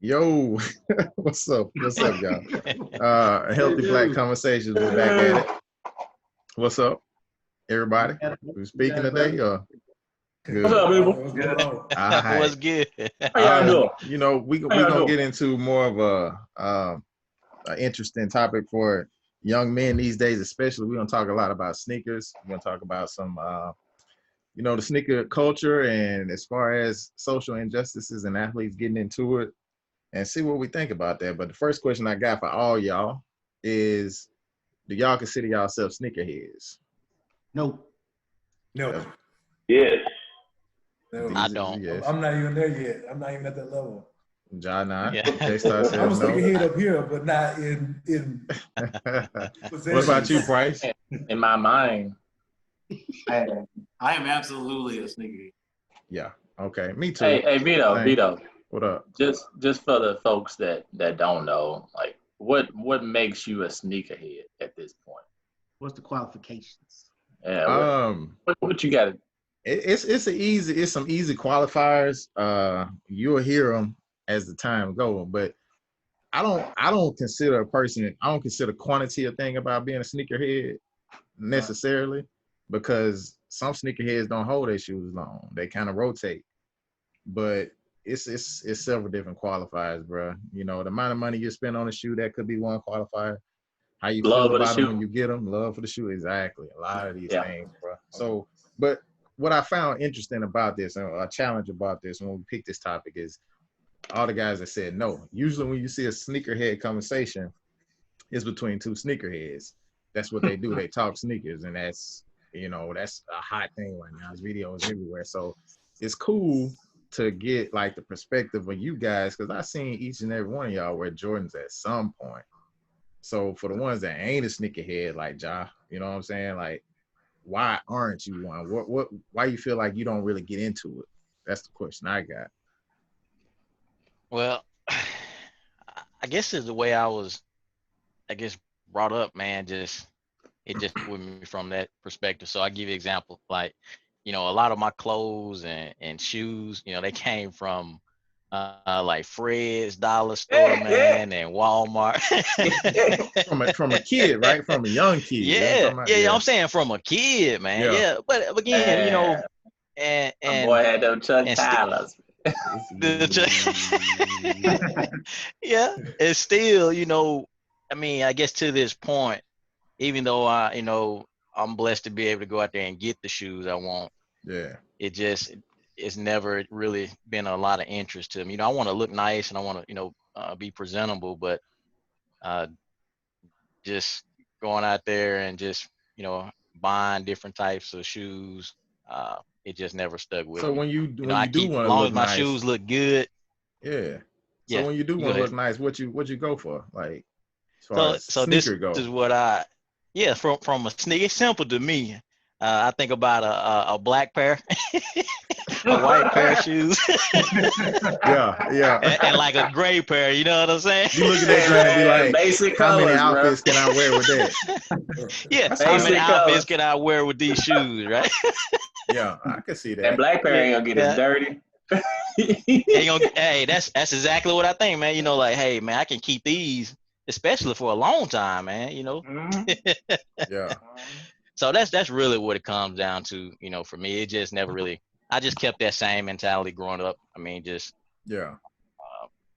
Yo, what's up? What's up, y'all? Healthy Black Conversations. We're back at it. What's up, everybody? We speaking today, or good? What's up, people? What's good? All right. What's good? How y'all doing? You know, we're gonna get into more of a interesting topic for young men these days, especially. We're gonna talk a lot about sneakers. We're gonna talk about some the sneaker culture, and as far as social injustices and athletes getting into it, and see what we think about that. But the first question I got for all y'all is, do y'all consider yourselves sneakerheads? No. Yes. No. I don't. Yes. I'm not even there yet. I'm not even at that level. John, not. Yeah. J-Star says I'm a no. sneakerhead up here, but not in What about you, Price? In my mind, I am absolutely a sneakerhead. Yeah. Okay. Me too. hey, Vito, What up? just for the folks that don't know, like, what makes you a sneakerhead at this point? What's the qualifications? Yeah. What you got? It's some easy qualifiers. You'll hear them as the time goes, but I don't consider quantity a thing about being a sneakerhead necessarily, because some sneakerheads don't hold their shoes long. They kind of rotate. But it's several different qualifiers, bro. You know, the amount of money you spend on a shoe, that could be one qualifier. How you Love feel for the about them shoe. when you get them, love for the shoe, exactly. A lot of these Yeah. things, bro. So, but what I found interesting about this, and a challenge about this when we picked this topic, is all the guys that said no. Usually when you see a sneakerhead conversation, it's between two sneakerheads. That's what they do. They talk sneakers, and that's a hot thing right now. There's videos everywhere. So it's cool to get like the perspective of you guys, because I've seen each and every one of y'all wear Jordans at some point. So for the ones that ain't a sneakerhead like Ja, you know what I'm saying? Like, why aren't you one? Why you feel like you don't really get into it? That's the question I got. Well, I guess it's the way I was, brought up, man. It just with me from that perspective. So I give you an example, like, a lot of my clothes and shoes, they came from like Fred's Dollar Store, man, and Walmart. from a kid, right? From a young kid. Yeah, I'm saying from a kid, man. Yeah, but again, and My boy had them Chuck Taylors. Yeah, it's still, I mean, I guess to this point, even though I'm blessed to be able to go out there and get the shoes I want. Yeah. It's never really been a lot of interest to me. I want to look nice and I want to, be presentable, but just going out there and just, buying different types of shoes, it just never stuck with me. So when you do want to as long look as my nice, shoes look good. Yeah. So Yeah, when you do want to look nice, what you go for? Like, as far as so this go. is what from a sneaker, it's simple to me. I think about a black pair, a white pair of shoes, yeah, and like a gray pair. You know what I'm saying? You look at that joint and be like, basic how colors, many outfits bro. can I wear with that? Yeah, Basic how many outfits colors. can I wear with these shoes, right? Yeah, I can see that. That black pair ain't gonna get as dirty. Hey, that's exactly what I think, man. Like, hey, man, I can keep these, especially for a long time, man. Yeah. So that's really what it comes down to. For me, it just never really. I just kept that same mentality growing up. I mean, just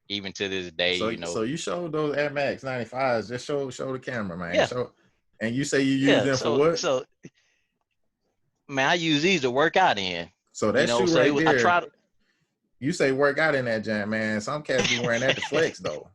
even to this day, So you showed those Air Max 95s. Just show the camera, man. Yeah. And you say you use them for what? So, man, I use these to work out in. So that shoe right there. I tried. You say work out in that jam, man. Some cats be wearing that to flex though.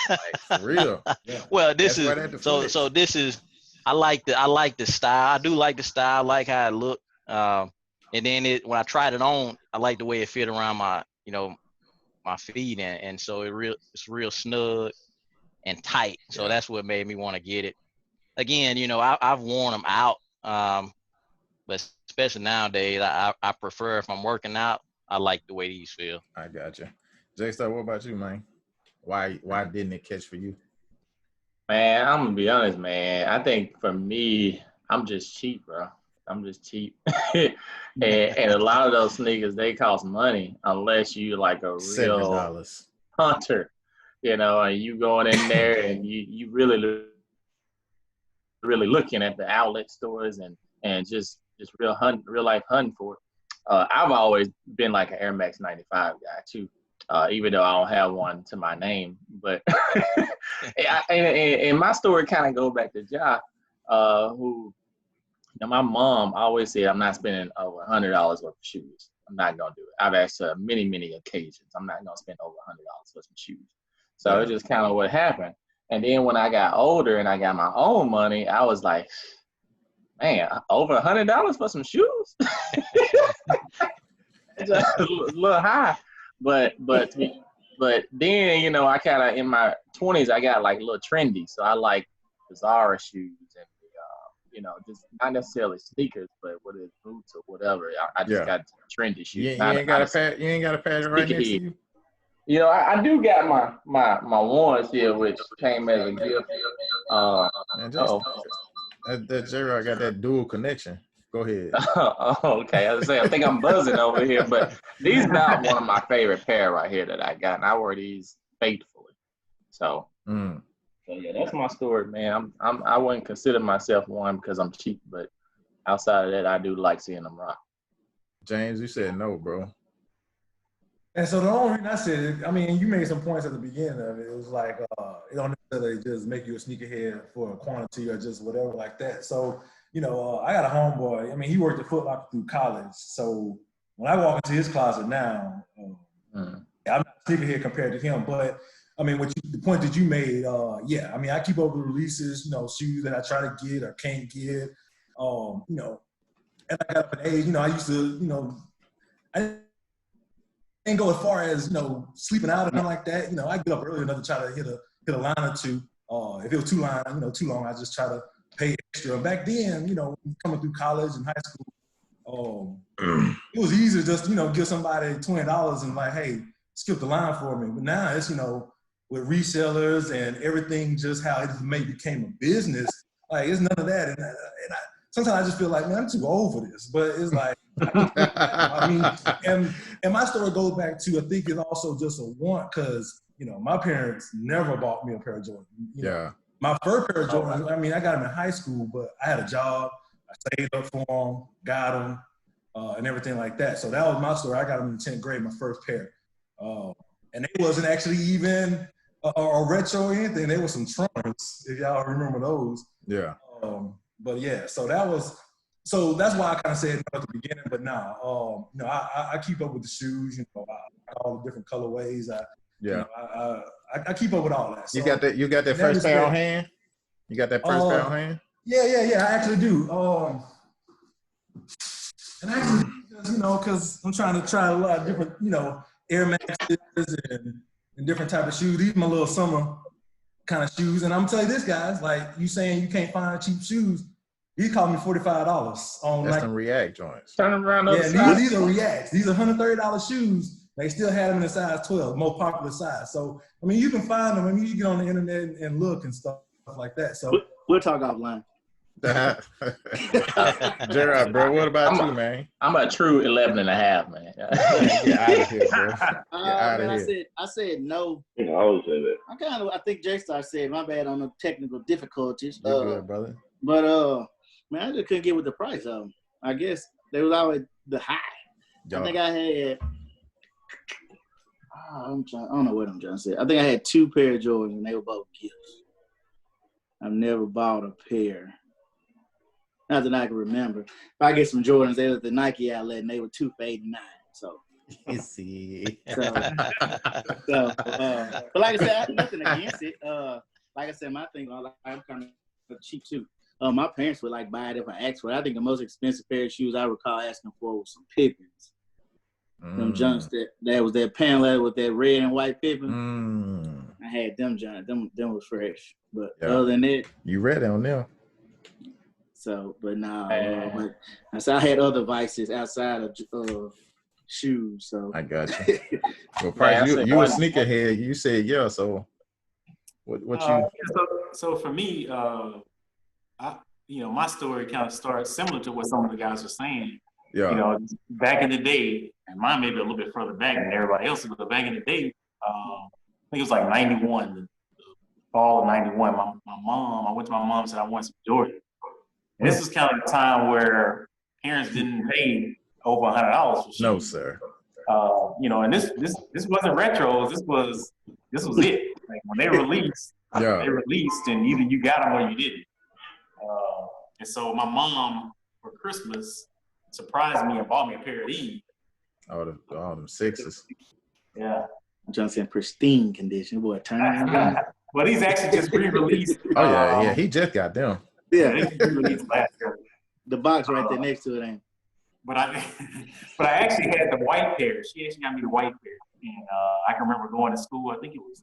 Like, for real. Yeah. Well, this is right so. This is. I like the style. I do like the style. I like how it looked. And then when I tried it on, I like the way it fit around my my feet, and so it's real snug and tight. So that's what made me want to get it. Again, I've worn them out, but especially nowadays, I prefer, if I'm working out, I like the way these feel. I got you. J-Star, what about you, man? Why didn't it catch for you? Man, I'm gonna be honest, man. I think for me, I'm just cheap, bro. I'm just cheap. and a lot of those sneakers, they cost money unless you like a real $7. hunter, you know, and you going in there and you really looking at the outlet stores and just real life hunting for it. I've always been like an Air Max 95 guy too, even though I don't have one to my name. But and my story kind of goes back to Ja, who, you know, my mom always said, I'm not spending over $100 worth of shoes. I'm not gonna do it. I've asked her many occasions. I'm not gonna spend over $100 for some shoes. So it's just kind of what happened. And then when I got older and I got my own money, I was like, man, over $100 for some shoes? Just a little high. But then, you know, I kind of, in my 20s, I got like a little trendy. So I like the Zara shoes and, you know, just not necessarily sneakers, but what is boots or whatever. I just got trendy shoes. You ain't got a pattern right next to you? You know, I do got my ones here, which came as a gift. That J-Rock got that dual connection. Go ahead. Okay. I was saying, I think I'm buzzing over here, but these not one of my favorite pair right here that I got, and I wear these faithfully. So, so yeah, that's my story, man. I wouldn't consider myself one because I'm cheap, but outside of that, I do like seeing them rock. James, you said no, bro. And so the only reason I said it, I mean, you made some points at the beginning of it. It was like, it don't necessarily just make you a sneakerhead for a quantity or just whatever like that. So, you know, I got a homeboy. I mean, he worked at Foot Locker through college. So when I walk into his closet now, I'm not a sneakerhead compared to him. But, I mean, the point that you made, yeah, I mean, I keep up with releases, you know, shoes that I try to get or can't get. You know, and I got up an age, you know, I used to, you know, I didn't go as far as, you know, sleeping out or nothing like that. You know, I get up early enough to try to hit a line or two. If it was too long, I just try to pay extra. And back then, you know, coming through college and high school, it was easy to just, you know, give somebody $20 and like, hey, skip the line for me. But now it's, you know, with resellers and everything, just how it became a business. Like, it's none of that. And sometimes I just feel like, man, I'm too old for this. But it's like, I mean, and my story goes back to, I think it's also just a want, because, you know, my parents never bought me a pair of Jordans. You know, my first pair of Jordans, I mean, I got them in high school, but I had a job. I saved up for them, got them, and everything like that. So that was my story. I got them in the 10th grade, my first pair. And they wasn't actually even a retro or anything. They were some Trunks, if y'all remember those. Yeah. But yeah, so that's why I kind of said no at the beginning. But now, you know, I keep up with the shoes. You know, all the different colorways. You know, I keep up with all that. So, you got that first pair on hand? You got that first pair on hand? Yeah, I actually do. And actually, you know, because I'm trying to try a lot of different, you know, Air Maxes and different type of shoes. These are my little summer kind of shoes. And I'm telling you this, guys, like, you saying you can't find cheap shoes. These cost me $45 on That's like some React joints. Turn around. Yeah, these are Reacts. These are $130 shoes. They still had them in a size 12, most popular size. So, I mean, you can find them. I mean, you get on the internet and look and stuff like that. So we'll talk offline. Gerard, bro, what about you, man? I'm a true 11 and a half, man. Get out of here, bro. Get out of here. I said no. You know, I was in it. I think J-Star said, my bad on the technical difficulties. You're good, brother. But, man, I just couldn't get with the price of them. I guess they was always the high. I think I had, I don't know what I'm trying to say. I think I had 2 pair of Jordans and they were both gifts. I've never bought a pair. Not that I can remember. If I get some Jordans, they were at the Nike outlet and they were 2 for $89. So, but like I said, I have nothing against it. Like I said, my thing, I'm kind of cheap too. My parents would like buy it if I asked for it. I think the most expensive pair of shoes I recall asking for was some Pippins. Them junks that was that panel with that red and white Pippin. I had them junks. Them was fresh. But other than that, you read it on them. So, but no, I had other vices outside of shoes. So I got you. Well, Price, you a sneakerhead. You said yeah. So what you? So for me, my story kind of starts similar to what some of the guys are saying. Yeah. Back in the day, and mine may be a little bit further back than everybody else's, but back in the day, I think it was like 91, the fall of 91. I went to my mom and said I want some Jordan. And this was kind of the time where parents didn't pay over $100 for shoes. No, sir. And this wasn't retros. This was it. Like when they released, and either you got them or you didn't. And so my mom for Christmas surprised me and bought me a pair of these. All them sixes. Yeah. I'm trying to say in pristine condition. Boy, turn. Well, these actually just re-released. Oh yeah. He just got them. Yeah. They just re-released last year. The box right there next to it ain't. But I actually had the white pair. She actually got me the white pair, and I can remember going to school. I think it was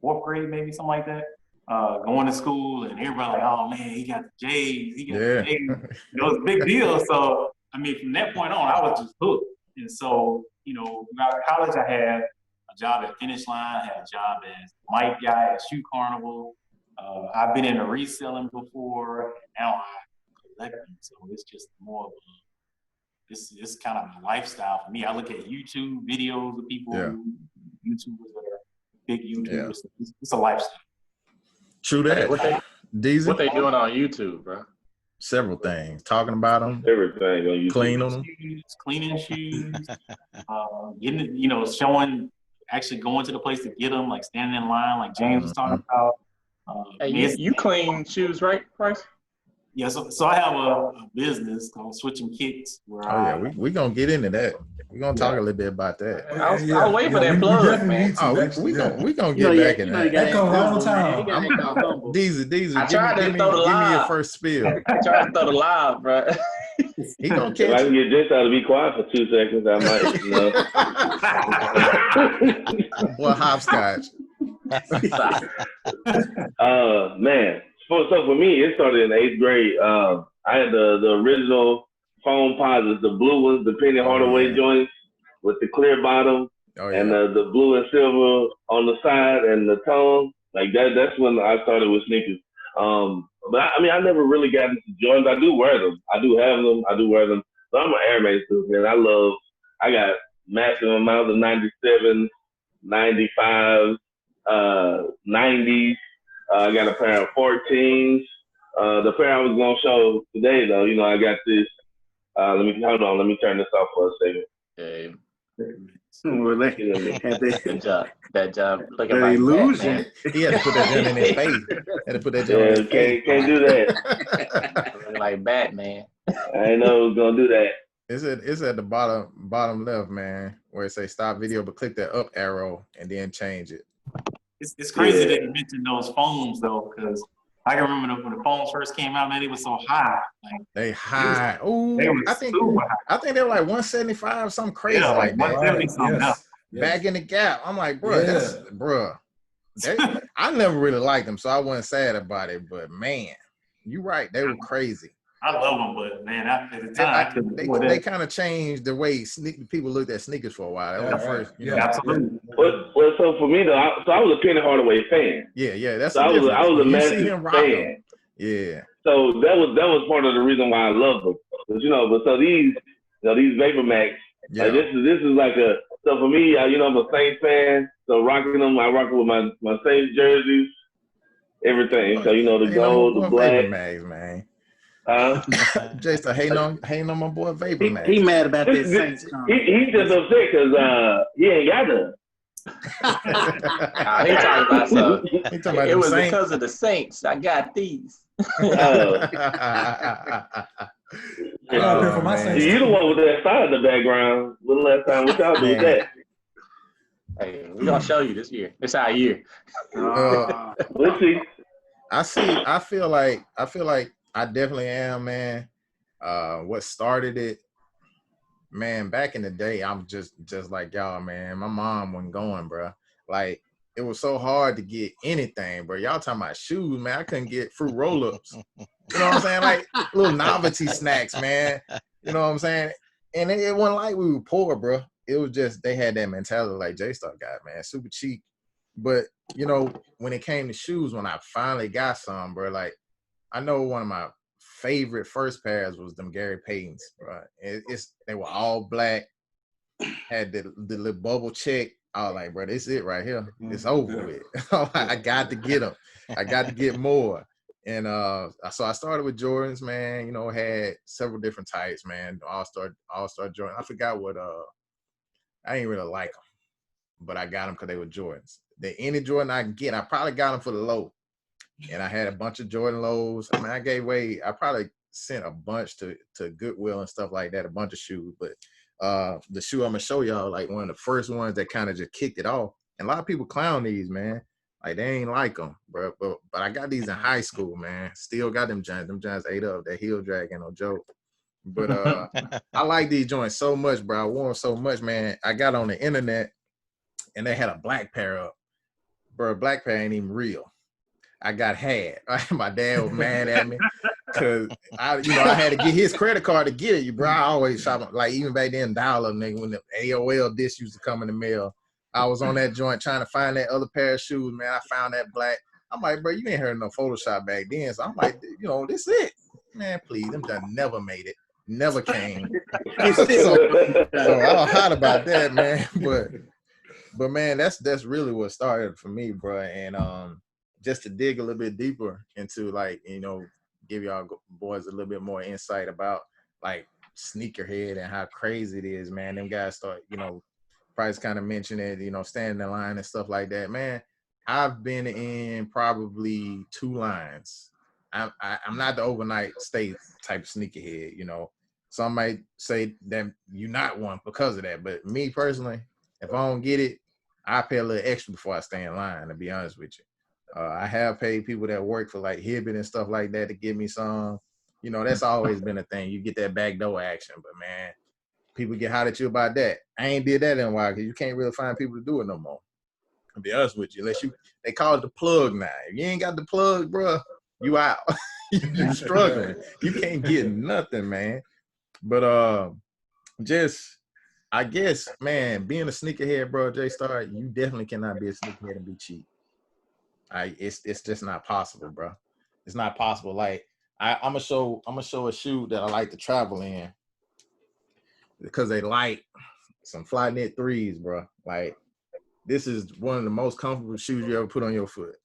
4th grade, maybe something like that. Going to school, and everybody like, "Oh man, he got the J's. He got the J's." It was a big deal. So I mean, from that point on, I was just hooked. And so out of college, I had a job at Finish Line. I had a job as mic guy at Shoe Carnival. I've been into reselling before. Now I collect them. So it's just more of it's kind of a lifestyle for me. I look at YouTube videos of people, YouTubers that are big YouTubers. Yeah. It's a lifestyle. True that. What they doing on YouTube, bro? Several things. Talking about them. Everything on YouTube. Cleaning them. Cleaning shoes. Getting, showing, actually going to the place to get them, like standing in line, like James was talking about. Hey, you clean shoes, right, Price? Yeah, so I have a business called Switching Kicks. Where we're going to get into that. We're going to talk a little bit about that. I'll wait for that plug, man. We're going to get back in that. That comes all the time. Deezy, give me your first spiel. I tried to throw the live, bro. He gonna catch if I can get this out to be quiet for 2 seconds, I might, Boy, hopscotch. Man. So for me, it started in 8th grade. I had the original foam posits, the blue ones, the Penny Hardaway joints with the clear bottom and the blue and silver on the side and the tone. Like that's when I started with sneakers. But I never really got into Jordans. I do wear them. I do have them. I do wear them. So I'm an Air Max dude, man. I got massive amounts of 97, 95, 90s. I got a pair of 14s. The pair I was gonna show today, though, I got this. Let me turn this off for a second. Okay. That job. Look at my illusion. He had to put that gem in his face. Can't do that. Looking like Batman. I didn't know it was gonna do that. It's at the bottom left, man, where it says stop video, but click that up arrow and then change it. It's crazy that you mentioned those phones though, because I can remember when the phones first came out, man, it was so high. Like they high. Oh, I think they were like 175, something crazy like that. 170 something. Back in the Gap, I'm like, bro, I never really liked them, so I wasn't sad about it. But man, you're right, they were crazy. I love them, but man, at the time, they kind of changed the way people looked at sneakers for a while. That was the first, absolutely. Well, so for me though, I was a Penny Hardaway fan. Yeah, that's. So I was a massive fan. Yeah. So that was part of the reason why I love them. But so these Vapor Max, like this is like a. So for me, I'm a Saints fan. So rocking them, I rock with my Saints jerseys, everything. So the gold, the black. Max, man. Just hating on my boy Vapor Man. He mad about that Saints comment. He's just upset because he ain't got none. He talking about something. It was Saints. Because of the Saints. I got these. You the one with that side in the background. When the last time we y'all do that? Hey, we gonna show you this year. It's our year. We'll see. I feel like I definitely am, man. What started it, man, back in the day, I'm just like y'all, man. My mom wasn't going, bro. Like, it was so hard to get anything, bro. Y'all talking about shoes, man. I couldn't get fruit roll-ups. You know what I'm saying? Like, little novelty snacks, man. You know what I'm saying? And it wasn't like we were poor, bro. It was just they had that mentality like J-Star got, man. Super cheap. But, when it came to shoes, when I finally got some, bro, like, I know one of my favorite first pairs was them Gary Paytons, bro. They were all black, had the little bubble check. I was like, bro, this is it right here. It's over with. I got to get them. I got to get more. And so I started with Jordans, man. You know, had several different types, man. All-star Jordan. I forgot what I didn't really like them, but I got them because they were Jordans. Any Jordan I can get, I probably got them for the low. And I had a bunch of Jordan lows. I mean, I probably sent a bunch to Goodwill and stuff like that, a bunch of shoes. But the shoe I'm gonna show y'all, like one of the first ones that kind of just kicked it off. And a lot of people clown these, man. Like they ain't like them, bro. But I got these in high school, man. Still got them giants. Them giants ate up. That heel drag ain't no joke. But I like these joints so much, bro. I wore them so much, man. I got on the internet and they had a black pair up. Bro, black pair ain't even real. I got had. My dad was mad at me because I had to get his credit card to get it. Bro, I always shop, like even back then, dial-up, nigga, when the AOL disc used to come in the mail. I was on that joint trying to find that other pair of shoes, man. I found that black. I'm like, bro, you ain't heard no Photoshop back then. So I'm like, this it. Man, please, them done never made it. Never came. so I was hot about that, man. But man, that's really what started for me, bro. And just to dig a little bit deeper into, like, give y'all boys a little bit more insight about like sneakerhead and how crazy it is, man. Them guys start, Price kind of mentioned it, standing in line and stuff like that. Man, I've been in probably 2 lines. I'm not the overnight stay type of sneakerhead, Some might say that you're not one because of that. But me personally, if I don't get it, I pay a little extra before I stay in line, to be honest with you. I have paid people that work for like Hibbett and stuff like that to give me some. That's always been a thing. You get that backdoor action, but man, people get hot at you about that. I ain't did that in a while because you can't really find people to do it no more. I'll be honest with you. They call it the plug now. If you ain't got the plug, bro, you out. You struggling. You can't get nothing, man. But I guess, man, being a sneakerhead, bro, J-Star, you definitely cannot be a sneakerhead and be cheap. It's just not possible, bro. It's not possible. Like I'm gonna show a shoe that I like to travel in because they like some fly knit 3s, bro. Like this is one of the most comfortable shoes you ever put on your foot.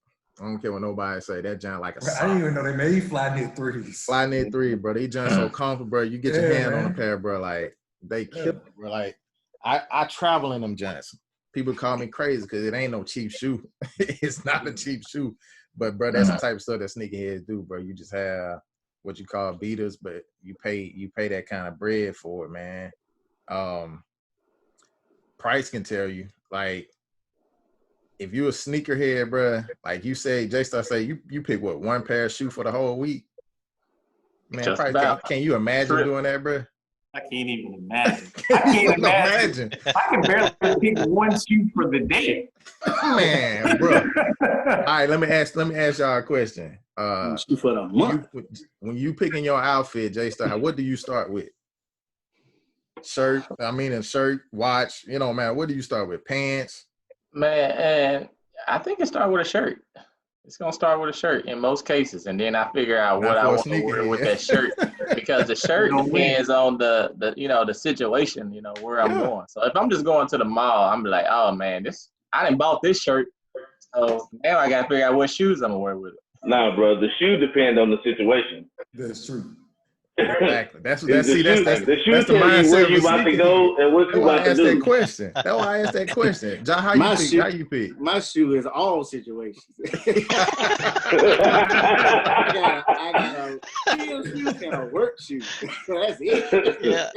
I don't care what nobody say. That giant like a sock. I didn't even know they made fly knit 3s. Fly knit 3, bro. They giant so comfortable, bro. You get your hand on a pair, bro. Like they kill it, bro. Like I travel in them giants. People call me crazy because it ain't no cheap shoe. It's not a cheap shoe. But, bro, that's the type of stuff that sneakerheads do, bro. You just have what you call beaters, but you pay that kind of bread for it, man. Price can tell you, like, if you a sneakerhead, bro, like you say, J-Star say, you pick what, 1 pair of shoe for the whole week? Man, Price, can you imagine doing that, bro? I can't even imagine. I can't imagine. I can barely pick 1 shoe for the day. Man, bro. All right, let me ask y'all a question. Shoe for the month. When you picking your outfit, J-Star, what do you start with? Shirt, watch, man, what do you start with? Pants? Man, and I think it starts with a shirt. It's gonna start with a shirt in most cases, and then I figure out what I want to wear with that shirt because the shirt depends on the situation, where I'm going. So if I'm just going to the mall, I'm like, oh man, I done bought this shirt, so now I gotta figure out what shoes I'm gonna wear with it. Nah, bro, the shoe depends on the situation. That's true. Exactly. That's the mindset where you about to go and what you about to do. That's why I asked that question. John, how you pick? My shoe is all situations. I got a shoe and a work shoe. That's it. Yeah.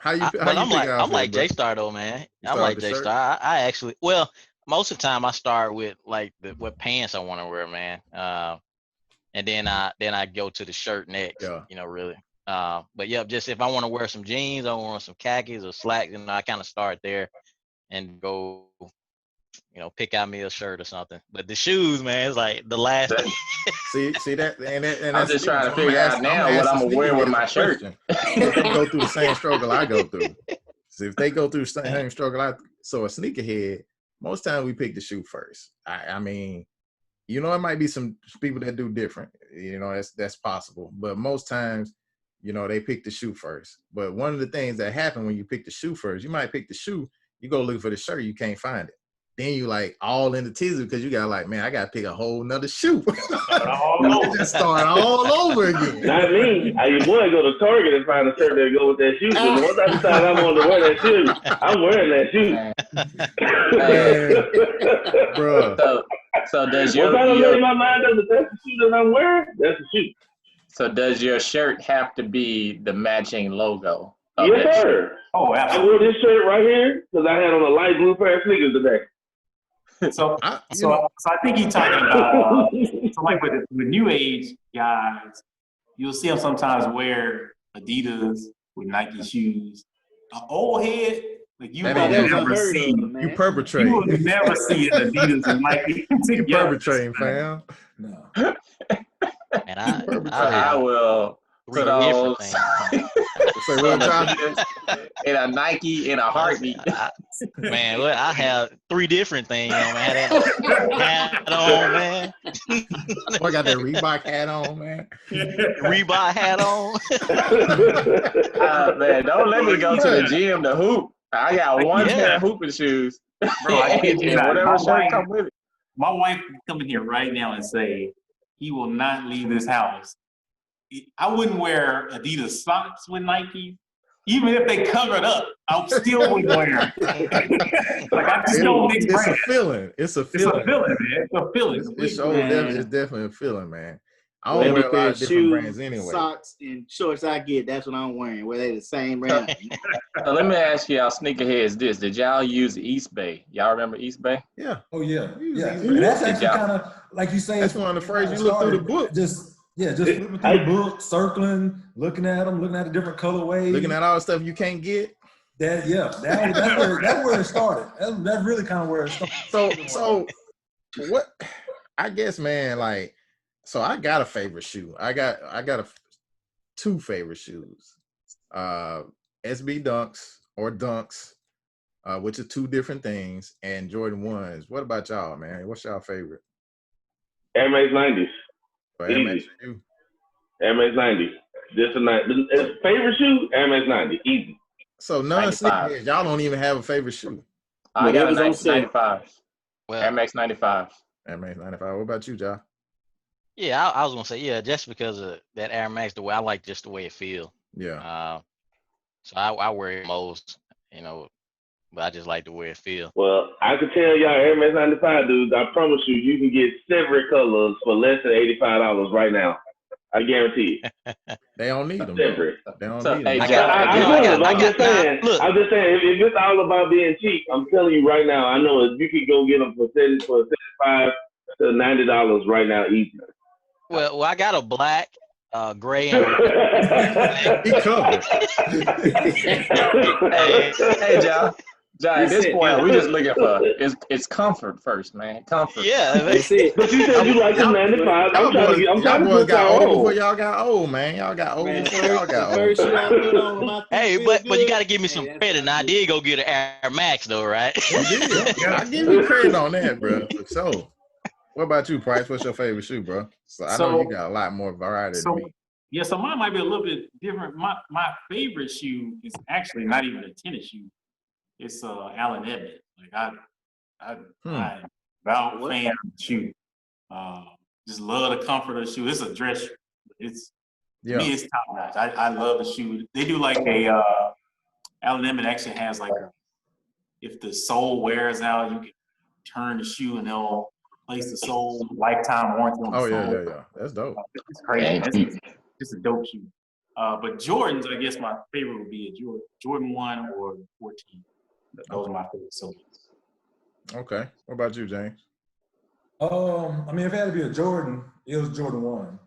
I'm like J-Star though, man. I'm like J-Star. I actually, most of the time I start with like what pants I want to wear, man. And then I go to the shirt next, really. But yeah, just if I want to wear some jeans, I want some khakis or slacks, I kind of start there and go, pick out me a shirt or something. But the shoes, man, it's like the last thing. See that, and I'm just trying to figure out now what I'm gonna wear with my shirt. If they go through the same struggle I go through. So if they go through the same struggle, so a sneakerhead, most times we pick the shoe first. I mean, You know, it might be some people that do different. You know, that's possible. But most times, you know, they pick the shoe first. But one of the things that happen when you pick the shoe first, you might pick the shoe, you go look for the shirt, you can't find it. Then you like all in the tizzy because you got like, man, I got to pick a whole nother shoe. Just start all over again. Not me. Your boy go to Target and find a shirt that go with that shoe. Because once I decide I want to wear that shoe, I'm wearing that shoe. Bro. So does your once I made my mind up that that's the shoe that I'm wearing, that's the shoe. So does your shirt have to be the matching logo? Yes, sir. Oh, I absolutely. wore this shirt right here because I had on a light blue pair of sneakers today. So I think he's talking about so like with new age guys, you'll see them sometimes wear Adidas with Nike shoes. An old head, like you will never see. You perpetrate. You will never see an Adidas and Nike. You perpetrating, fam. No. And I will put on in a Nike in a heartbeat. Man, look, I have 3 different things on, man. Hat on, man. I got that Reebok hat on, man. Reebok hat on. Man, don't let me go to the gym to hoop. I got one pair of hooping shoes. Bro, I kid you not. Whatever shirt come with it. My wife can come in here right now and say he will not leave this house. I wouldn't wear Adidas socks with Nike. Even if they covered up, I still wouldn't wear them. Like I just don't mix brands. It's a feeling. It's a feeling, man. It's a feeling. It's definitely a feeling, man. I don't wear a lot of different brands anyway. Socks and shorts I get, that's what I'm wearing. Where they the same brand. So let me ask y'all sneakerheads this. Did y'all use East Bay? Y'all remember East Bay? Yeah. Oh, yeah. Yeah. And that's actually kind of, like you say. That's one of the first you look through the book. Just flipping through the book, circling, looking at them, looking at the different colorways. Looking at all the stuff you can't get. That's where it started. That's really kind of where it started. So what, I guess, man, like, so I got a favorite shoe. I got 2 favorite shoes. SB Dunks or Dunks, which are 2 different things, and Jordan 1s. What about y'all, man? What's y'all favorite? Air Max 90s. Air Max shoe. Air Max 90. Just a nice favorite shoe. Air Max 90. Easy. So non-sneakerheads, y'all don't even have a favorite shoe. I got a 95. Well, Air Max 95. Air Max 95. What about you, Ja? Yeah, I was gonna say just because of that Air Max, the way I like just the way it feels. Yeah. So I wear it most, but I just like the way it feels. Well, I can tell y'all, Air Max 95 dudes, I promise you can get several colors for less than $85 right now. I guarantee it. They don't need them. Separate. They don't need them. I'm just saying, if it's all about being cheap, I'm telling you right now, I know if you could go get them for $75 to $90 right now, easy. Well, I got a black, gray, and he covered. Hey, John. John, at this point, we just looking for it's comfort first, man. Comfort. Yeah, that's it. But you said you like the 95. I'm trying to put got y'all old on. before y'all got old, man. Y'all got old before y'all got old. Hey, but you got to give me some credit. Now I did go get an Air Max though, right? You did. I give you credit on that, bro. So, what about you, Price? What's your favorite shoe, bro? So I know you got a lot more variety than me. Yeah, so mine might be a little bit different. My favorite shoe is actually not even a tennis shoe. It's Allen Edmonds. Like I'm about fan of the shoe. Just love the comfort of the shoe. It's a dress shoe. To me, it's top notch. I love the shoe. They do like a Allen Edmonds actually has like if the sole wears out, you can turn the shoe and they'll replace the sole, lifetime warranty on the sole. Yeah. That's dope. It's crazy. It's a dope shoe. But Jordans, I guess my favorite would be a Jordan 1 or 14. Those are my favorite silhouettes. Okay. What about you, James? I mean, if it had to be a Jordan, it was Jordan 1.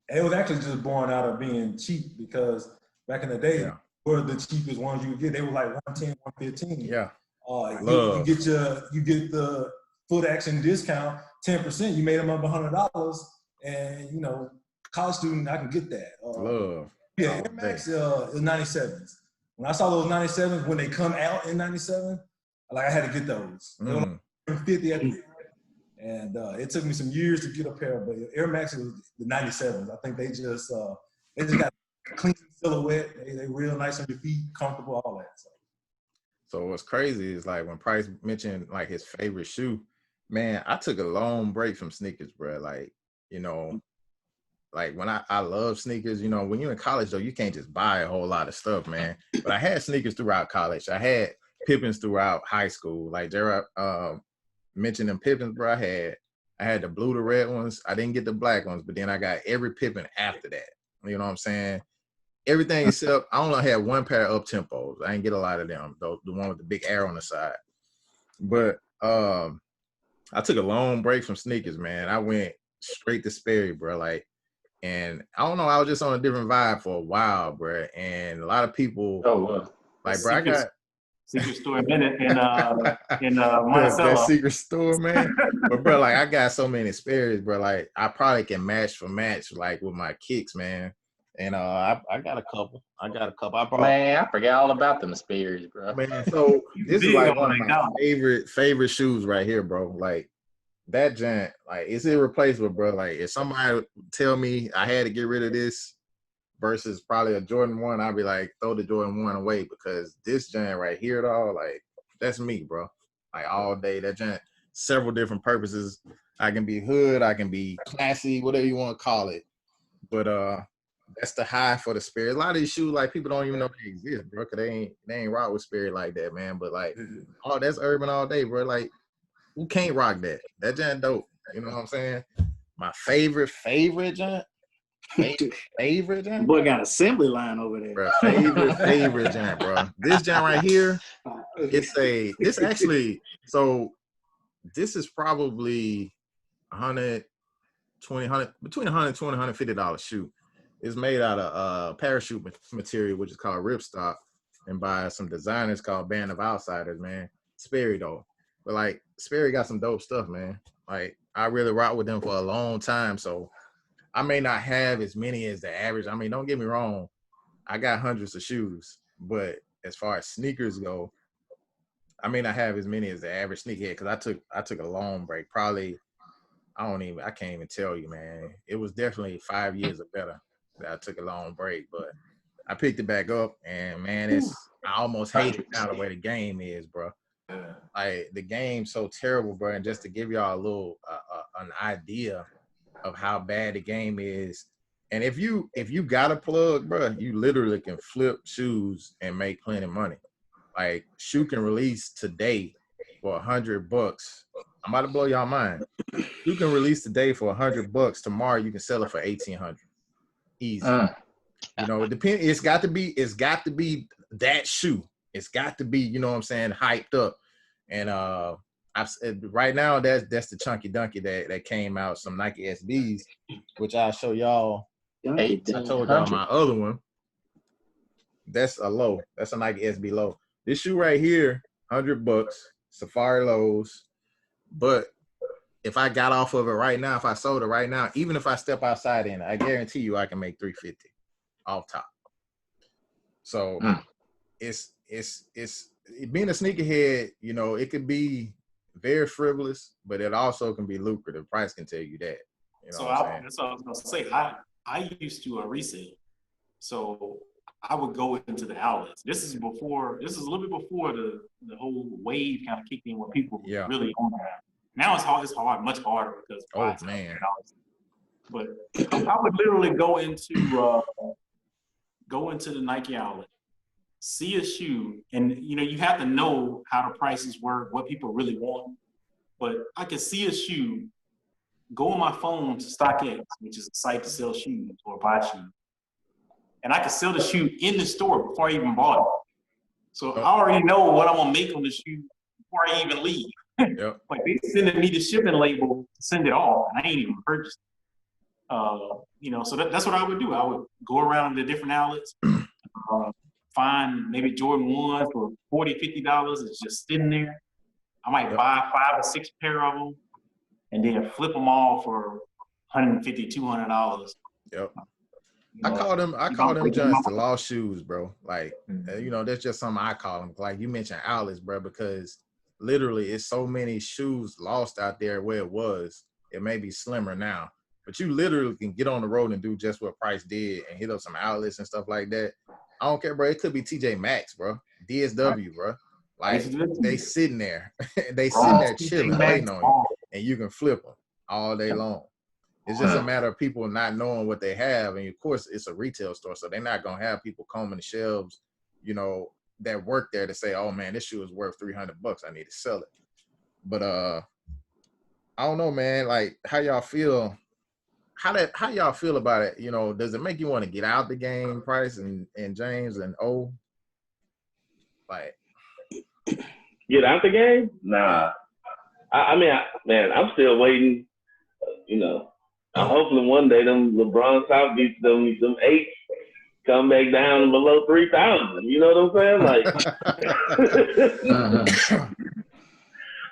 It was actually just born out of being cheap because back in the day, were the cheapest ones you would get. They were like 110, 115. Yeah. You get the foot action discount, 10%. You made them up $100, and college student, I can get that. Love. Yeah, Air Max is 97s. When I saw those 97s, when they come out in 97, I had to get those. They were like 50 at the And it took me some years to get a pair, but Air Max was the 97s. I think they just got a clean silhouette. They real nice on your feet, comfortable, all that. So what's crazy is like when Price mentioned like his favorite shoe, man, I took a long break from sneakers, bro. Like, you know, like when I love sneakers, you know, when you're in college though, you can't just buy a whole lot of stuff, man. But I had sneakers throughout college. I had Pippins throughout high school. Like Gerard mentioned them Pippins, bro. I had the blue, the red ones. I didn't get the black ones, but then I got every Pippin after that. You know what I'm saying? Everything except I only had one pair of up tempos. I didn't get a lot of them, though, the one with the big arrow on the side. But I took a long break from sneakers, man. I went straight to Sperry, bro. Like, and I don't know, I was just on a different vibe for a while, bro. And a lot of people, like, bro, I got secret store in Monticello. That secret store, man. But bro, like, I got so many Sperry's, bro. Like, I probably can match for match, like with my kicks, man. And I got a couple. I brought, man, I forgot all about them Sperry's, bro. Man, so this is like one of my favorite shoes right here, bro. Like that giant, like it's irreplaceable, bro. Like if somebody tell me I had to get rid of this versus probably a Jordan 1, I'd be like, throw the Jordan 1 away, because this giant right here, though, like that's me, bro. Like all day, that giant, several different purposes. I can be hood, I can be classy, whatever you want to call it. But that's the high for the Sperry. A lot of these shoes, like people don't even know they exist, bro, because they ain't rock with Sperry like that, man. But like, oh, that's urban all day, bro. Like, who can't rock that? That giant dope. You know what I'm saying? My favorite giant. Favorite giant. Boy got assembly line over there. Bro, favorite giant, bro. This giant right here, this is probably between $120 and $150 shoe. It's made out of parachute material, which is called ripstop, and by some designers called Band of Outsiders, man. Sperry though, but like Sperry got some dope stuff, man. Like I really rock with them for a long time, so I may not have as many as the average. I mean, don't get me wrong, I got hundreds of shoes, but as far as sneakers go, I may not have as many as the average sneakerhead, because I took a long break. Probably I can't even tell you, man. It was definitely 5 years or better that I took a long break, but I picked it back up, and man, I almost hate it now the way the game is, bro. Like the game's so terrible, bro. And just to give y'all a little an idea of how bad the game is, and if you got a plug, bro, you literally can flip shoes and make plenty of money. Like shoe can release today for $100. I'm about to blow y'all mind. You can release today for $100. Tomorrow you can sell it for $1,800. Easy. You know, it depends. It's got to be that shoe. It's got to be, you know what I'm saying, hyped up. And right now that's the Chunky Dunky that came out, some Nike SBs, which I'll show y'all. I told y'all my other one. That's a low. That's a Nike SB low. This shoe right here, $100, Safari lows. But if I got off of it right now, if I sold it right now, even if I step outside in it, I guarantee you I can make $350 off top. So it's being a sneakerhead, you know, it could be very frivolous, but it also can be lucrative. Price can tell you that. You know that's what I was gonna say. I used to resell, so I would go into the outlets. This is a little bit before the whole wave kind of kicked in, where people really on that. Now it's hard, much harder, because man. But I would literally go into the Nike outlet, see a shoe, and you know, you have to know how the prices work, what people really want. But I could see a shoe, go on my phone to StockX, which is a site to sell shoes or buy shoes, and I could sell the shoe in the store before I even bought it. So I already know what I'm gonna make on the shoe before I even leave. Yep. Like they sending me the shipping label to send it off, and I ain't even purchased it. You know, so that's what I would do. I would go around the different outlets, find maybe Jordan 1s for $40, $50. It's just sitting there. I might buy 5 or 6 pair of them, and then flip them all for $150, $200. Yep. I call them just the lost shoes, bro. Like, you know, that's just something I call them. Like you mentioned outlets, bro, because literally it's so many shoes lost out there where it was. It may be slimmer now, but you literally can get on the road and do just what Price did and hit up some outlets and stuff like that. I don't care, bro. It could be TJ Maxx, bro. DSW, bro. Like, they sitting there. They sitting there chilling, waiting on you. And you can flip them all day long. It's just a matter of people not knowing what they have. And, of course, it's a retail store, so they're not going to have people combing the shelves, you know, that work there to say, oh, man, this shoe is worth $300. I need to sell it. But I don't know, man. Like, how y'all feel? How y'all feel about it? You know, does it make you want to get out the game, Price and James and O? Like, get out the game? Nah. I mean, man, I'm still waiting. You know, hopefully one day them LeBron South beats them 8 come back down below 3,000. You know what I'm saying? Like,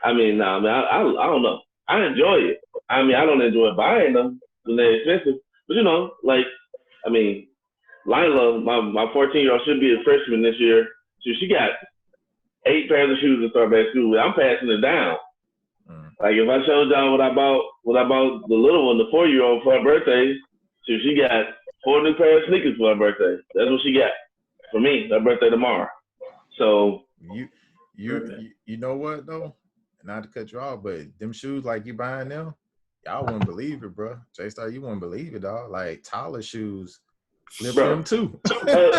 I mean, nah, man, I don't know. I enjoy it. I mean, I don't enjoy buying them when they're expensive, but you know, like, I mean, Lila, my 14-year-old should be a freshman this year. So she got 8 pairs of shoes to start back school with. I'm passing it down. Like, if I showed y'all what I bought the little one, the 4-year-old, for her birthday, so she got 4 new pairs of sneakers for her birthday. That's what she got for me. Her birthday tomorrow. So you know what though? Not to cut you off, but them shoes like you buying them, y'all wouldn't believe it, bro. J-Star, you wouldn't believe it, dog. Like Tyler shoes, flip them too. Bro,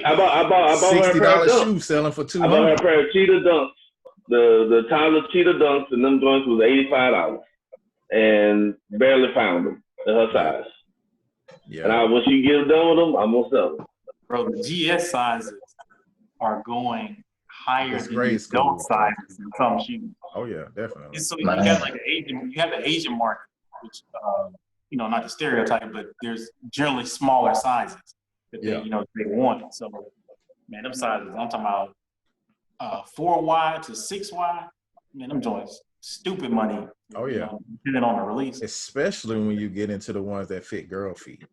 I bought $60 shoe selling for $200. I bought her a pair of cheetah dunks. The Tyler cheetah dunks and them joints was $85, and barely found them in her size. Yeah. And when she gets done with them, I'm gonna sell them. Bro, the GS sizes are going higher than the adult sizes in some shoes. Oh yeah, definitely. And so you have like you have the Asian market, which you know, not to stereotype, but there's generally smaller sizes that they, you know, they want. So man, them sizes, I'm talking about 4Y to 6Y, man, them joints stupid money. Oh yeah, you know, depending on the release. Especially when you get into the ones that fit girl feet,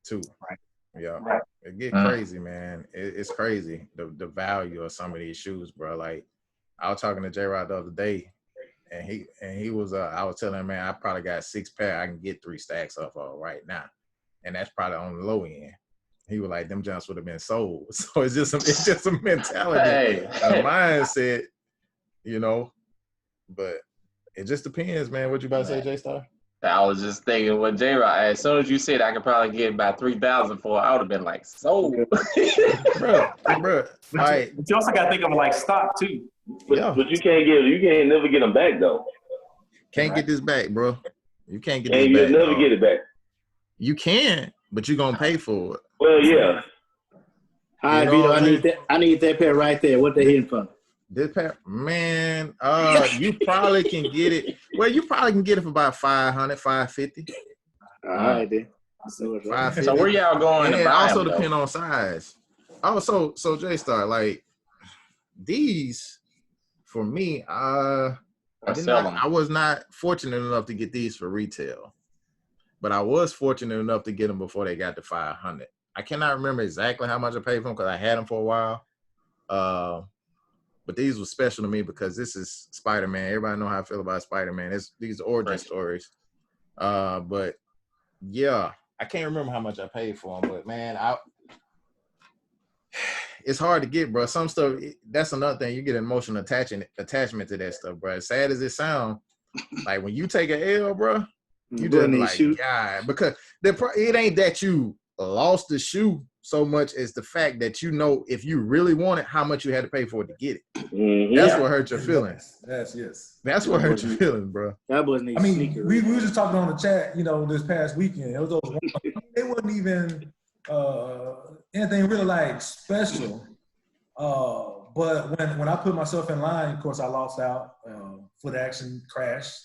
too. Right. Yeah. Right. It get crazy, man. It's crazy the value of some of these shoes, bro. Like, I was talking to J-Rod the other day, and he was I was telling him, man, I probably got 6 pair I can get 3 stacks off of right now, and that's probably on the low end. He was like, them jumps would have been sold. So it's just a mentality, a mindset, you know. But it just depends, man. What you about to say, J-Star? I was just thinking what J-Rod, as soon as you said I could probably get about 3,000 for it, I would have been like, sold. bro. Like, but you also got to think of it like stock too. But you can't never get them back though. Can't get this back, bro. You can't get this back. You never get it back. You can, but you're gonna pay for it. Well, yeah. All right, Vito, I need that pair right there. What they hitting for? This pair, man, you probably can get it. Well, you probably can get it for about $500, $550. All right, then. So where y'all going? And it also depend on size. Oh, so J-Star, like these, for me, I was not fortunate enough to get these for retail, but I was fortunate enough to get them before they got to $500. I cannot remember exactly how much I paid for them because I had them for a while. But these were special to me because this is Spider-Man. Everybody know how I feel about Spider-Man. These origin stories. But yeah, I can't remember how much I paid for them. But man, it's hard to get, bro. Some stuff, that's another thing. You get an emotional attachment to that stuff, bro. As sad as it sounds, like when you take an L, bro, you just like, God, because it ain't that you lost the shoe so much as the fact that you know if you really want it, how much you had to pay for it to get it. Mm-hmm. That's what hurt your feelings. That's what hurt your feelings, bro. That wasn't. I mean, we were just talking on the chat, you know, this past weekend. It was those it wasn't even anything really like special. But when I put myself in line, of course, I lost out. Foot Action crashed.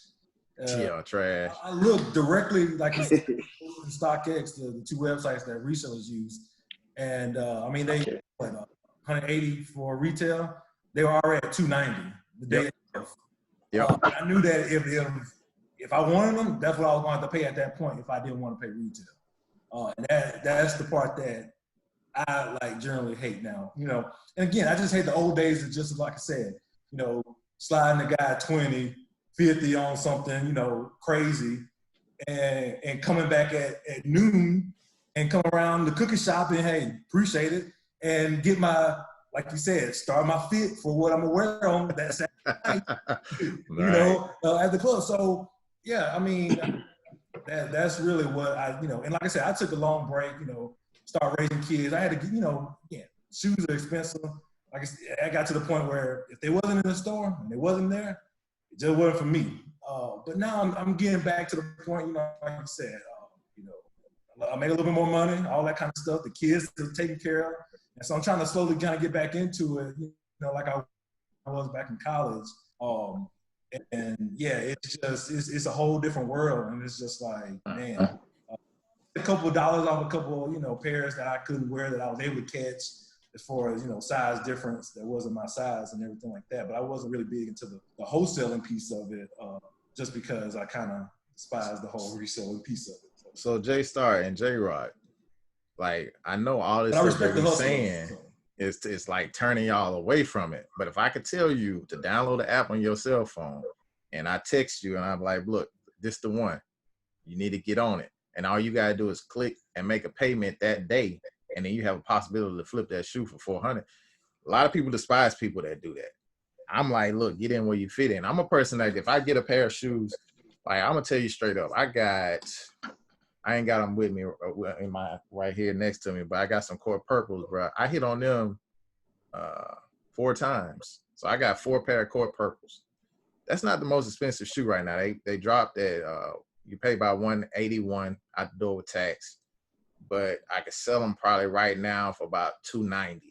Trash. I looked directly, like you said, in StockX, the 2 websites that resellers use. And I mean, they went up 180 for retail. They were already at 290 the day of. I knew that if I wanted them, that's what I was going to have to pay at that point if I didn't want to pay retail. And that's the part that I like generally hate now. You know, and again, I just hate the old days of just like I said, you know, sliding the guy 20, 50 on something, you know, crazy, and coming back at noon and come around the cookie shop and, hey, appreciate it, and get my, like you said, start my fit for what I'm gonna wear on that Saturday night, you know, at the club. So, yeah, I mean, that's really what I, you know, and like I said, I took a long break, you know, start raising kids. I had to, you know, shoes are expensive. Like I got to the point where if they wasn't in the store and they wasn't there, it just wasn't for me. But now I'm getting back to the point, you know, like you said, you know, I make a little bit more money, all that kind of stuff. The kids are taken care of. And so I'm trying to slowly kind of get back into it, you know, like I was back in college. And yeah, it's just, it's a whole different world. And it's just like, man, a couple of dollars off a couple, you know, pairs that I couldn't wear that I was able to catch as far as, you know, size difference that wasn't my size and everything like that. But I wasn't really big into the wholesaling piece of it just because I kind of despise the whole reselling piece of it. So J-Star and J-Rod, like, I know all this stuff that you're saying it's like turning y'all away from it. But if I could tell you to download the app on your cell phone and I text you and I'm like, look, this the one, you need to get on it. And all you gotta do is click and make a payment that day. And then you have a possibility to flip that shoe for $400. A lot of people despise people that do that. I'm like, look, get in where you fit in. I'm a person that if I get a pair of shoes, like, I'm gonna tell you straight up, I ain't got them with me in my right here next to me, but I got some Court Purples, bro. I hit on them 4 times. So I got 4 pair of Court Purples. That's not the most expensive shoe right now. They dropped at you pay about $181 out the door with tax, but I could sell them probably right now for about $290.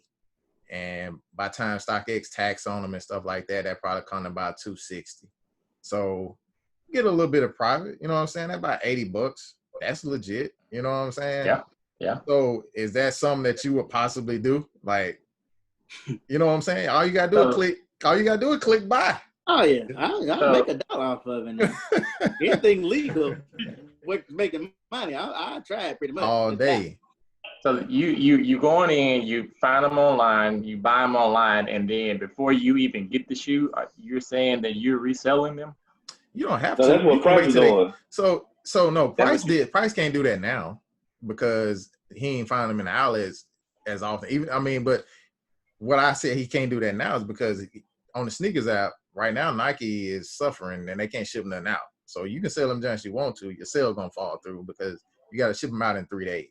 And by the time StockX tax on them and stuff like that, that probably come to about $260. So get a little bit of profit, you know what I'm saying? That's about $80. That's legit, you know what I'm saying? Yeah, yeah. So is that something that you would possibly do? Like, you know what I'm saying? All you gotta do is click buy. Oh yeah, I'll make $1 off of it now. Anything legal, what's making money, I try it pretty much all day. So you going in, you find them online, you buy them online, and then before you even get the shoe, you're saying that you're reselling them? You don't have to. That's what Price is doing. So no, Price can't do that now because he ain't find them in the outlets as often. But what I said he can't do that now is because on the sneakers app right now, Nike is suffering and they can't ship nothing out. So you can sell them just you want to, your sale gonna fall through because you got to ship them out in 3 days.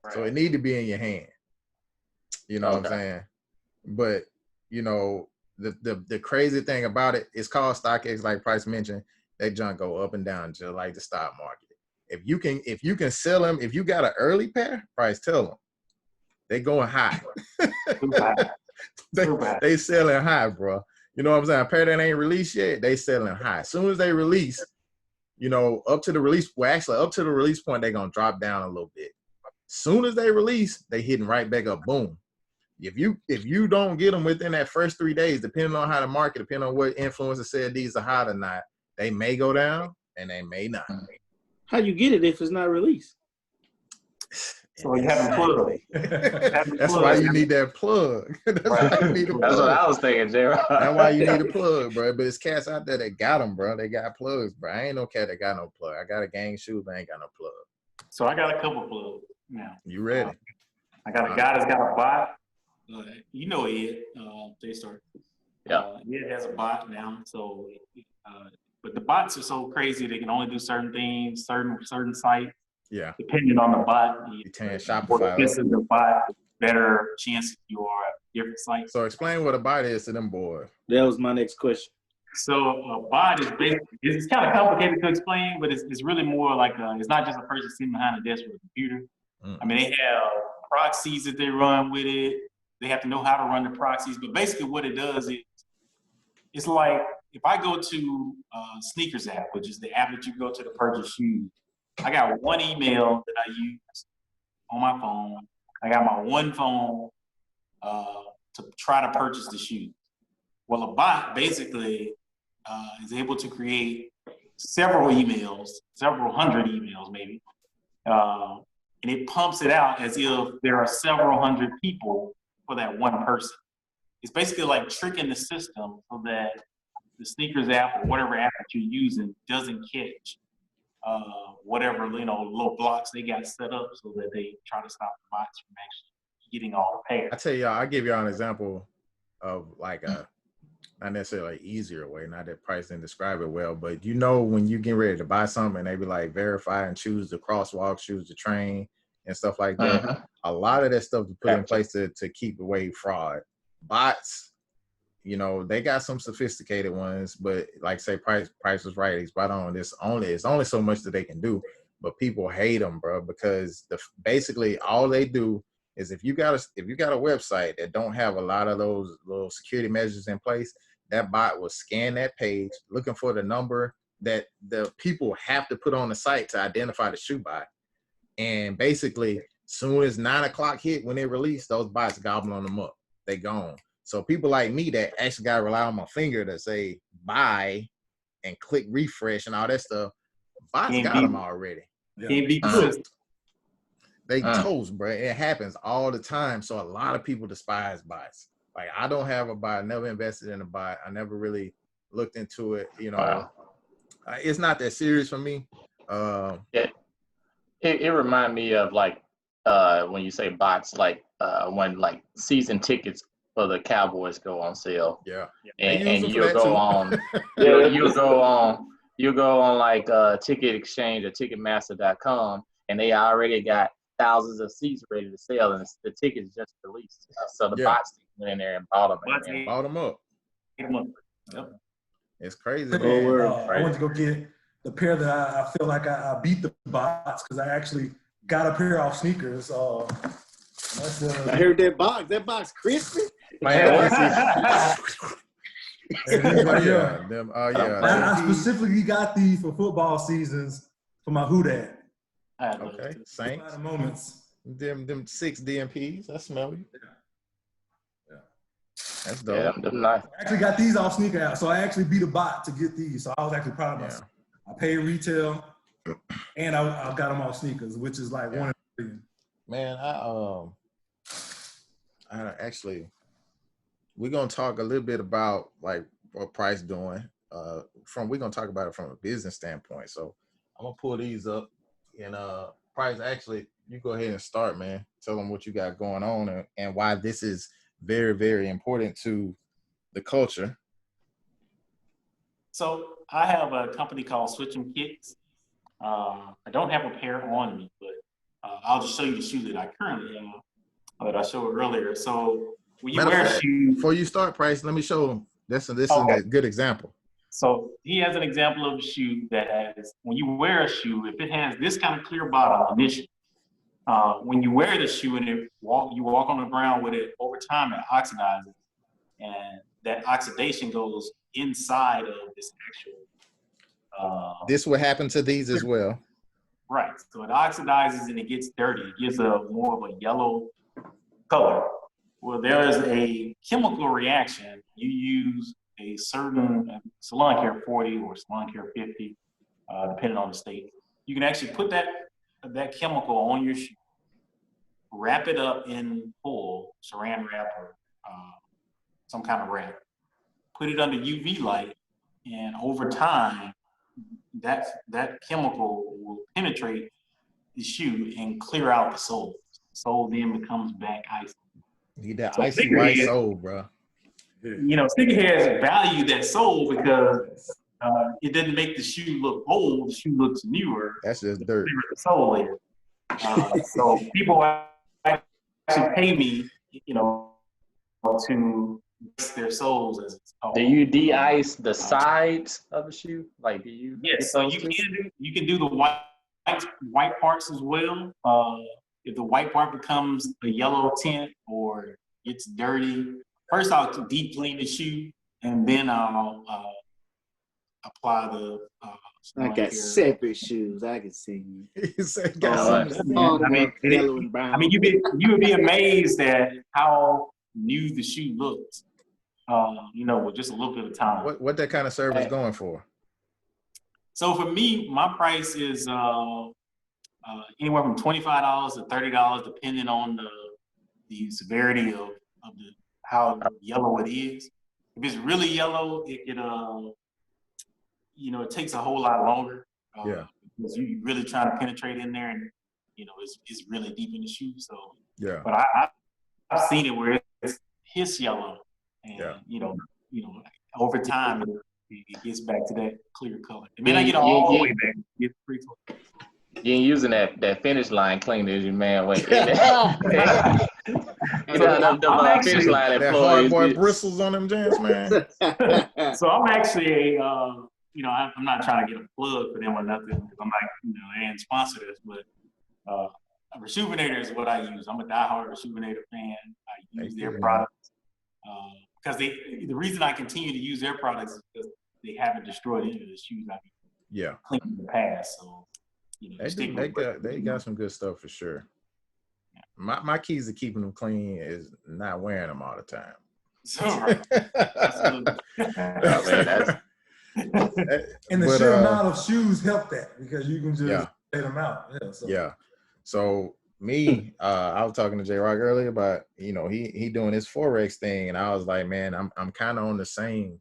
Right. So it need to be in your hand. You know what I'm saying? But you know the crazy thing about it, it's called StockX, like Price mentioned. That junk go up and down just like the stock market. If you can sell them, if you got an early pair, Price tell them they going high. they selling high, bro. You know what I'm saying? A pair that ain't released yet, they selling high. As soon as they release, you know, up to the release point, they're gonna drop down a little bit. Soon as they release, they hitting right back up. Boom. If you don't get them within that first 3 days, depending on how the market, depending on what influencer said these are hot or not, they may go down and they may not. How you get it if it's not released? So you have a plug. That's why you need that plug. That's why you need a plug. That's what I was thinking, J-Rod. That's why you need a plug, bro. But it's cats out there that got them, bro. They got plugs, bro. I ain't no cat that got no plug. I got a gang shoe, but I ain't got no plug. So I got a couple plugs now. You ready? I got a guy that's got a bot. You know Ed, they start. Yeah. Ed has a bot now. So, but the bots are so crazy. They can only do certain things, certain sites. Yeah. Depending on the bot, you can Shopify. More expensive the bot, better chance you are at different sites. So explain what a bot is to them boys. That was my next question. So a bot is basically, it's kind of complicated to explain, but it's really more like it's not just a person sitting behind a desk with a computer. I mean, they have proxies that they run with it. They have to know how to run the proxies. But basically what it does is, it's like if I go to Sneakers app, which is the app that you go to purchase shoes, I got one email that I use on my phone. I got my one phone to try to purchase the shoes. Well, a bot basically is able to create several emails, several hundred emails maybe, and it pumps it out as if there are several hundred people for that one person. It's basically like tricking the system so that the sneakers app or whatever app that you're using doesn't catch whatever little blocks they got set up, so that they try to stop the bots from actually getting all the pairs. I tell y'all, I give y'all an example of like a not necessarily easier way, not that Price didn't describe it well, but when you get ready to buy something and they be like verify and choose the crosswalk, choose the train and stuff like that. A lot of that stuff to put in place to keep away fraud. Bots, they got some sophisticated ones, but like say Price was right, he's spot on. It's only so much that they can do, but people hate them, bro, because basically all they do is if you got a website that don't have a lot of those little security measures in place, that bot will scan that page looking for the number that the people have to put on the site to identify the shoe by. And basically, soon as 9 o'clock hit when they release, those bots gobbling them up. They gone. So people like me that actually got to rely on my finger to say buy and click refresh and all that stuff, bots got them already. Can't be good. They toast, bro. It happens all the time. So a lot of people despise bots. Like I don't have a bot, never invested in a bot. I never really looked into it. It's not that serious for me. It reminded me of like when you say bots, like when like season tickets for the Cowboys go on sale. Yeah. And you'll go on, you'll go on like Ticket Exchange or Ticketmaster.com, and they already got thousands of seats ready to sell, and the tickets just released. So the bots went in there and bought them. Bought them up. Yep. It's crazy. I went to go get the pair that I feel like I beat the bots because I actually got a pair off sneakers. I heard that box. That box crispy. I specifically got these for football seasons for my Houdat. Okay, Saints. Moments. Them 6 DMPs. I smell you. Yeah. That's dope. Yeah, nice. I actually got these off Sneaker App, so I actually beat a bot to get these. So I was actually proud of myself. I paid retail, and I got them off sneakers, which is like one. Man, I actually, we're gonna talk a little bit about like what Price doing. We're gonna talk about it from a business standpoint. So I'm gonna pull these up, and Price, actually, you go ahead and start, man. Tell them what you got going on and why this is very, very important to the culture. So I have a company called Switch'em Kicks. I don't have a pair on me, but I'll just show you the shoe that I currently have that I showed earlier. So when you wear a shoe, before you start, Price, let me show them. This is a good example. So he has an example of a shoe that has, when you wear a shoe, if it has this kind of clear bottom initially, when you wear the shoe and you walk on the ground with it, over time it oxidizes, and that oxidation goes inside of this actual. This will happen to these as well. Right. So it oxidizes and it gets dirty. It gives a more of a yellow color. Well, there is a chemical reaction. You use a certain Salon Care 40 or Salon Care 50, depending on the state. You can actually put that chemical on your shoe, wrap it up in foil, saran wrap or some kind of wrap, put it under UV light, and over time, that chemical will penetrate the shoe and clear out the sole. The sole then becomes back icy. Need that icy white sole, bro. Sneakerheads value that sole because it doesn't make the shoe look old. The shoe looks newer. That's just dirt. The sole is. So people actually pay me, to their soles, as it's called. Do you de-ice the sides of the shoe? Like, do you? Yes. So you can do the white parts as well. If the white part becomes a yellow tint or gets dirty, first I'll deep clean the shoe, and then I'll apply the. I got separate shoes. I can see you. Yellow and brown. I mean, you would be amazed at how new the shoe looks. With just a little bit of time. What that kind of service going for? So for me, my price is anywhere from $25 to $30, depending on the severity of how yellow it is. if it's really yellow, it can it takes a whole lot longer. Because you really trying to penetrate in there, and it's really deep in the shoe. So but I've seen it where it's his yellow, and over time it gets back to that clear color. It may not get all the way back. It's pretty close. You ain't using that finish line cleaner, as your man went. Finish line that hard boy bristles on them jams, man. So I'm actually I'm not trying to get a plug for them or nothing, because I'm like, they ain't sponsor us, but a Rejuvenator is what I use. I'm a diehard Rejuvenator fan. I use their products because the reason I continue to use their products is because they haven't destroyed any of the shoes I've cleaned in the past. So they got some good stuff for sure. My keys to keeping them clean is not wearing them all the time. So absolutely. And the sheer amount of shoes help that, because you can just lay them out. So me, I was talking to J Rock earlier about he doing his Forex thing, and I was like, man, I'm kind of on the same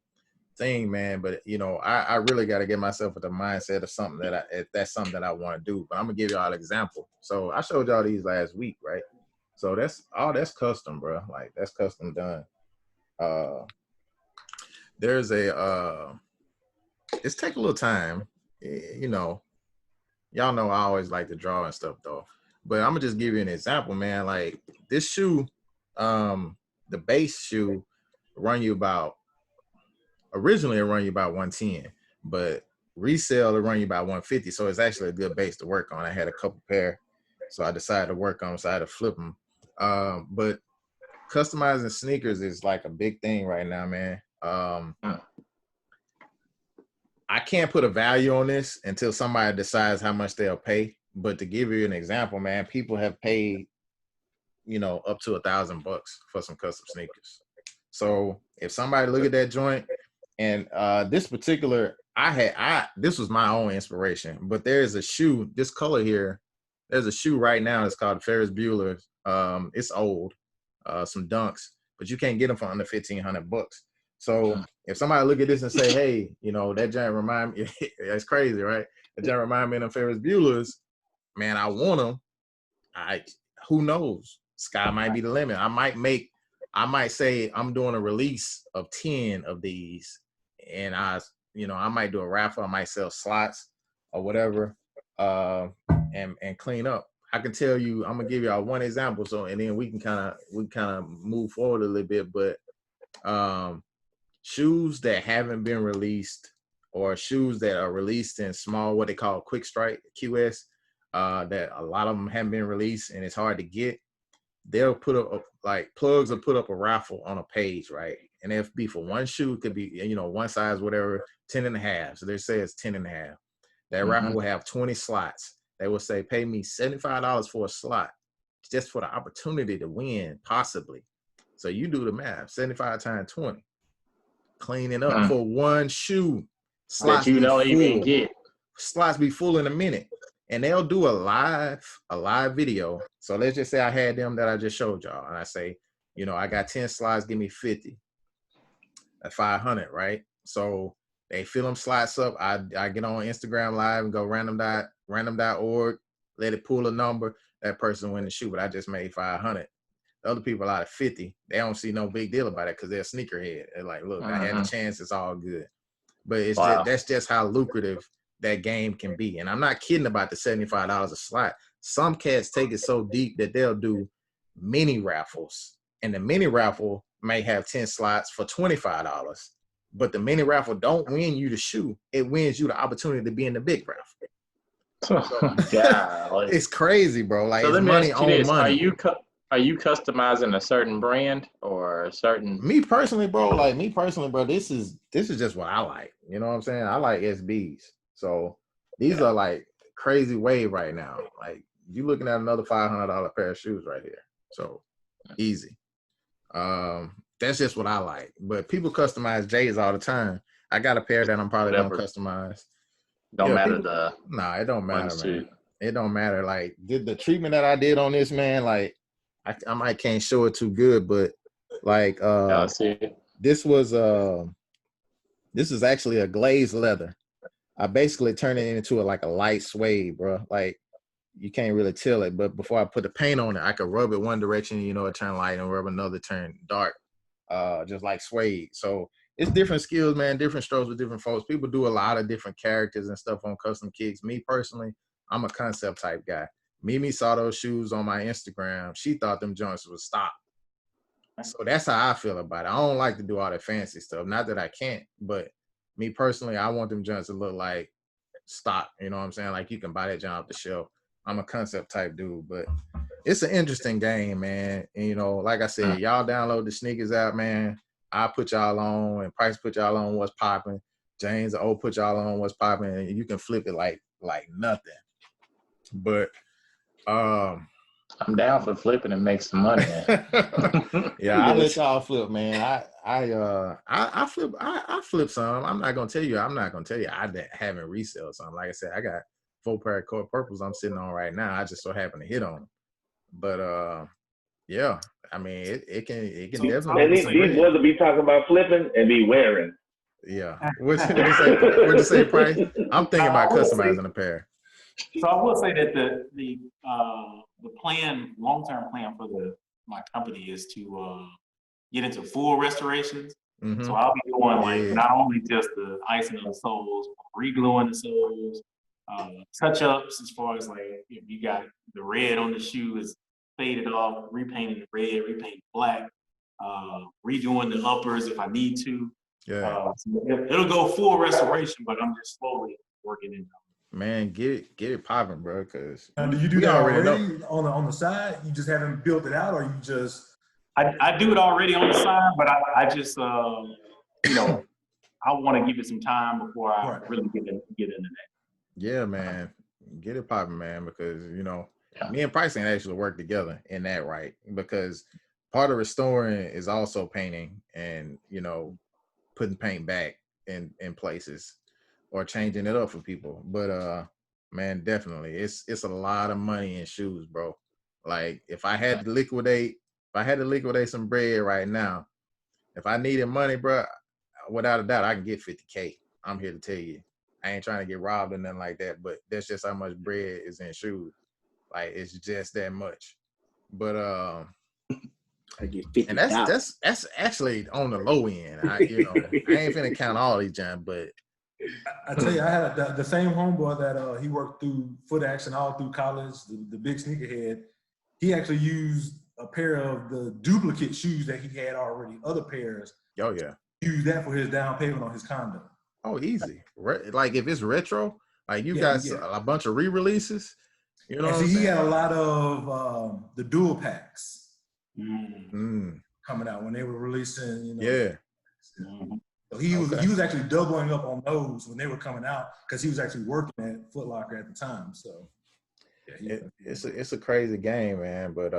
thing, man. But I really got to get myself with the mindset of something that's something that I want to do. But I'm gonna give y'all an example. So I showed y'all these last week, right? So that's custom, bro. Like, that's custom done. There's it's take a little time, y'all know I always like to draw and stuff though. But I'm gonna just give you an example, man. Like, this shoe, the base shoe originally it run you about 110, but resale it run you about 150. So it's actually a good base to work on. I had a couple pair, so I decided to work on them, so I had to flip them. But customizing sneakers is like a big thing right now, man. I can't put a value on this until somebody decides how much they'll pay. But to give you an example, man, people have paid, up to $1,000 for some custom sneakers. So if somebody look at that joint, and this particular, this was my own inspiration, but there's a shoe, this color here, there's a shoe right now. It's called Ferris Bueller's. It's old, some Dunks, but you can't get them for under $1,500. So if somebody look at this and say, hey, that giant remind me, that's crazy, right? That giant remind me of them Ferris Bueller's, man, I want them. Who knows? Sky might be the limit. I might say I'm doing a release of 10 of these, and I might do a raffle. I might sell slots or whatever, and clean up. I can tell you, I'm gonna give y'all one example, and then we can kind of move forward a little bit. But shoes that haven't been released, or shoes that are released in small, what they call quick strike QS, that a lot of them haven't been released and it's hard to get. They'll put up plugs will put up a raffle on a page, right? And if be for one shoe, it could be one size, whatever, 10.5. So they say it's 10.5. That raffle will have 20 slots. They will say, pay me $75 for a slot, just for the opportunity to win, possibly. So you do the math, 75 times 20. Cleaning up for one shoe. Slots that you don't even get. Slots be full in a minute. And they'll do a live video. So let's just say I had them that I just showed y'all. And I say, I got 10 slots, give me 50. At 500, right? So they fill them slots up. I get on Instagram Live and go random.org, let it pull a number. That person win the shoe, but I just made 500. The other people out of 50, they don't see no big deal about it because they're a sneakerhead. They're like, look, I had a chance, it's all good. But that's just how lucrative that game can be. And I'm not kidding about the $75 a slot. Some cats take it so deep that they'll do mini raffles. And the mini raffle may have 10 slots for $25. But the mini raffle don't win you the shoe. It wins you the opportunity to be in the big raffle. So, it's crazy, bro. Like, so it's money on money. Are you customizing a certain brand or a certain? Me personally, bro, this is just what I like. You know what I'm saying? I like SBs. So these are like crazy wave right now. Like, you looking at another $500 pair of shoes right here. So easy. That's just what I like. But people customize J's all the time. I got a pair that I'm probably gonna customize. Don't matter it don't matter, man. It don't matter. Like, the treatment that I did on this, man, like I might can't show it too good, but like I see it. This was this is actually a glazed leather. I basically turned it into like a light suede, bro. Like you can't really tell it, but before I put the paint on it, I could rub it one direction, you know, it turn light, and rub another turn dark, just like suede. So it's different skills, man, different strokes with different folks. People do a lot of different characters and stuff on custom kicks. Me personally, I'm a concept type guy. Mimi saw those shoes on my Instagram. She thought them joints was stock. So that's how I feel about it. I don't like to do all that fancy stuff. Not that I can't, but me personally, I want them joints to look like stock. You know what I'm saying? Like you can buy that joint off the shelf. I'm a concept type dude, but it's an interesting game, man. And, you know, like I said, y'all download the sneakers app, man. I put y'all on, and Price put y'all on what's popping. James O put y'all on what's popping, and you can flip it like nothing. But I'm down for flipping and make some money, man. Yeah, I'll let y'all flip, man. I flip some. I'm not gonna tell you I haven't resell some. Like I said, I got 4 pair of Court Purples I'm sitting on right now. I just so happen to hit on them. But yeah, I mean it can definitely. And these boys will be talking about flipping and be wearing. Yeah. What'd you say, Price? I'm thinking about customizing a pair. So I will say that the plan, long-term plan for my company is to get into full restorations. Mm-hmm. So I'll be doing not only just the icing of the soles, but regluing the soles, touch-ups as far as like if you got the red on the shoe is faded off, repainting the red, repainting black, redoing the uppers if I need to. Yeah. So it'll go full restoration, but I'm just slowly working into it. Man, get it popping, bro. Cause do you do that already on the side? You just haven't built it out, or you just? I do it already on the side, but I just you know, I want to give it some time before I really get into that. Yeah, man, get it popping, man. Because you know, me and Price ain't actually work together in that, right? Because part of restoring is also painting and you know, putting paint back in places. Or changing it up for people. But man, definitely. It's a lot of money in shoes, bro. Like if I had to liquidate some bread right now, if I needed money, bro, without a doubt, I can get 50K. I'm here to tell you. I ain't trying to get robbed or nothing like that, but that's just how much bread is in shoes. Like it's just that much. But I get 50. And that's actually on the low end. I ain't finna count all these jams, but I tell you, I had the same homeboy that he worked through Foot Action all through college, the big sneakerhead. He actually used a pair of the duplicate shoes that he had already, other pairs. Oh, yeah. Used that for his down payment on his condo. Oh, easy. Like if it's retro, like you got a bunch of re-releases. You know what I'm saying? He had a lot of the dual packs coming out when they were releasing, you know. Yeah. So he was actually doubling up on those when they were coming out because he was actually working at Foot Locker at the time. So it's a crazy game, man. But